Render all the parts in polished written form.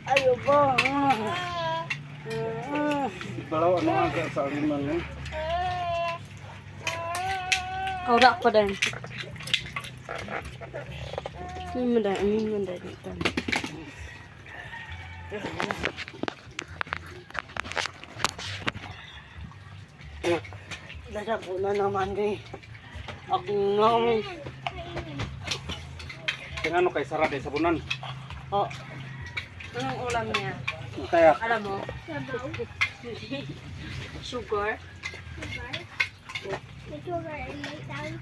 Ayo ba? Dalaw ano ang sa aliman mo? Kaurak pa din. Ini menda dito. Dada po na naman eh. Akong namin. Tingano kay sarap sa bunan. Oh. Anong ulam niya? Kaya Alam mo? Sabaw. Sugar. Sugar. May sugar and may tang.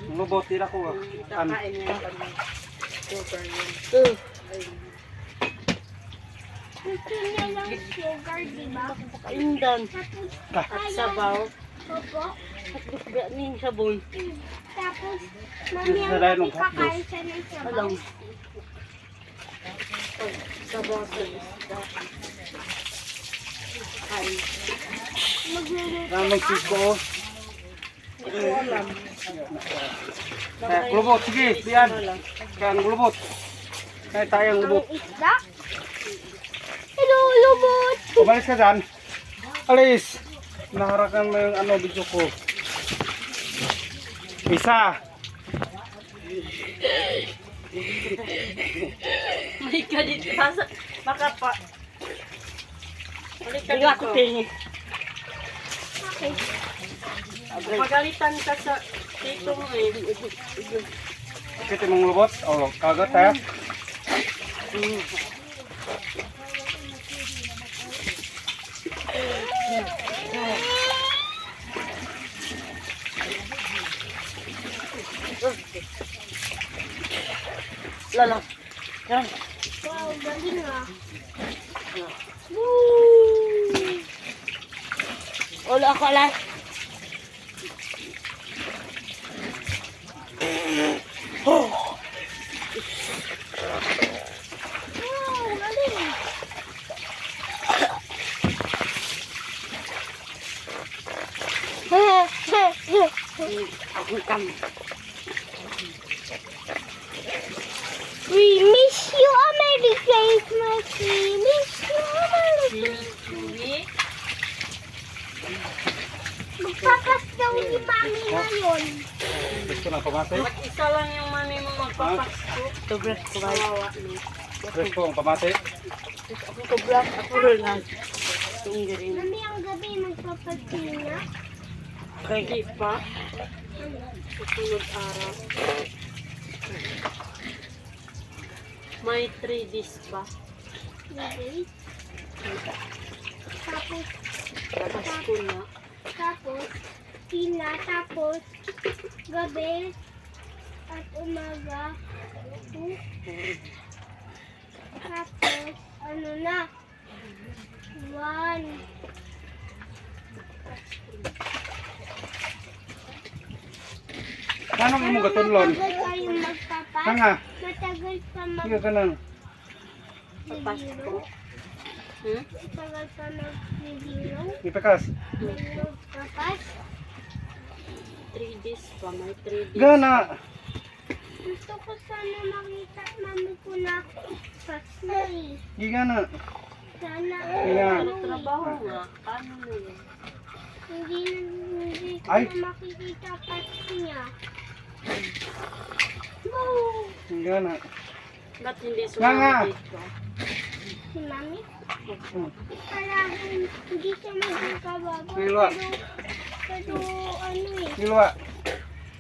lubot tira ko. An. Kakain niya kami. Sugar yun. Gusto niya lang sugar, di ba? Indan. Tapos, At sabaw. opo. At bisga ni sabon. Tapos, mami ang Sarayan ng kakain siya ng sabaw. Alam. Sabaw sa isda. Ay. Magluluto Ramang siko. Hindi ko alam. Kaya lubot sige, biyan. Kaya ang lubot. Kaya tayong lubot. ang isda. Hello, lubot! Umalis ka dyan. Alis. Naharakan mo yung ano video ko. Isa. May ka dito. Baka pa. Balik ka dito. Okay. Pagalitan ka sa tito mo eh. Kita mong lubot. O, kagat ha. Lala. Yan. Wow, galing ah. Wala ako lang. Wow, galing. Ako kami. We miss you, Merry Christmas. We miss you, Merry Magpapas daw ni Mami ngayon. Gusto na pamate. Mag-isa lang yung mami mo magpapasko. Tubras ko ba? Kawawa ni. Gusto ang pamate. Ako tubras. Ako lang. Tunggirin. Mami, ang gabi magpapatina. Kaya pa. Susunod araw. May 3 days pa. Okay. Tapos, Tapos ko na. tapos, tina, tapos, gabi, at umaga, tapos, ano na, 1. Anong imong gatunlon? Matagal kayong magpapas. Hanga. Matagal pa Sige ka lang. Papasko. magbibiro. Hmm? Matagal pa magbibiro. Ipakas. Magpapas. 3 days pa. May 3 days. Gana. Gusto ko sana makita mami ko na pasay. Gigana. Sana Kaya. ano eh. Trabaho nga. Paano na yun? Hindi ko Ay. na makikita pas niya. Wow! Gigana. Ba't hindi Nga. sumama dito? Si mami? Hmm. Parang hindi siya magkababa. Silwa. Pero ano eh. Silwa.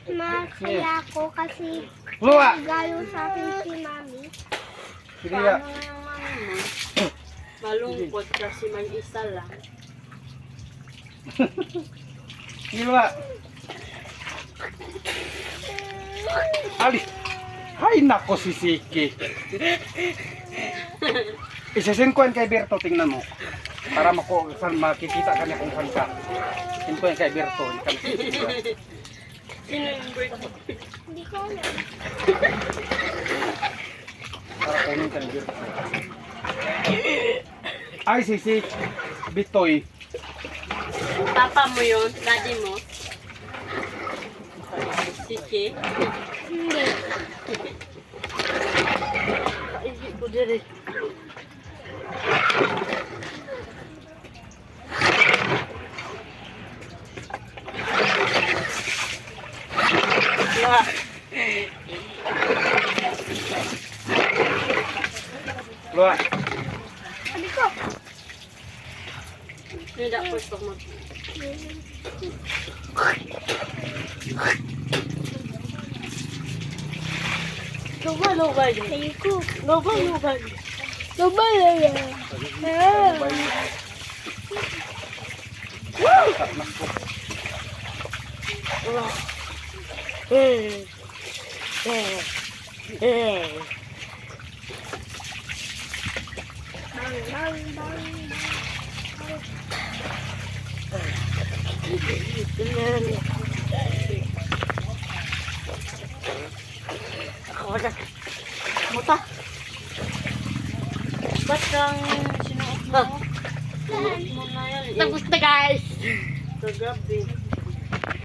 Masaya ako kasi Luwa. regalo sa akin si mami. Sige Paano ya. nga yung mami mo? Malungkot kasi may isa lang. Silwa. Alis. Hay nako si Siki. Isa-singkuan kay Berto, tingnan mo. Para makikita ka niya kung saan ka. Singkuan kay Berto. Sino yung birthday? Hindi ko alam. Para kunin ka ni Berto. Ay, si Bitoy. Papa mo yun? Daddy mo? Siki. Hindi. Kaigi ko diri. Wala. Luwa. Sabi ko. Hindi ako gusto mo. Lubay. Sabi ko. Lubay. Lubay lang. Ah. Bang, bang, bang. Ako Muta. Ba't kang sinuot mo? Sinuot mo na yan. Tapos na guys. Kagabi.